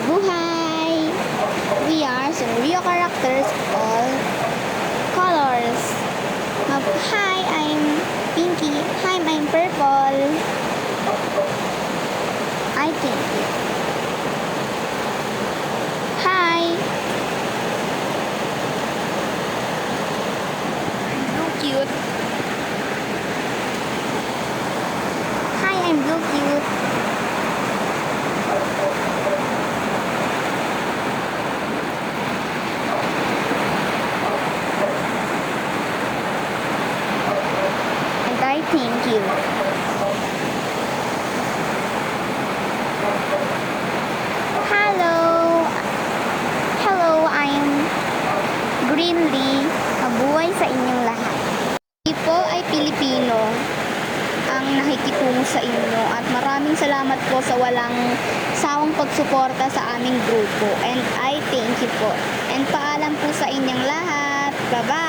Mabuhay! We are Sunrio characters called colors. Hi, I'm Pinky. Hi, I'm Purple. I think. Hi. Blue cute. Hi, I'm Blue cute. And I thank you. Hello, I'm Greenly. Mabuhay sa inyong lahat. Hindi po ay Pilipino ang nakikitungo sa inyo at maraming salamat po sa walang sawang pagsuporta sa aming grupo. And I thank you po. And paalam po sa inyong lahat. Bye-bye!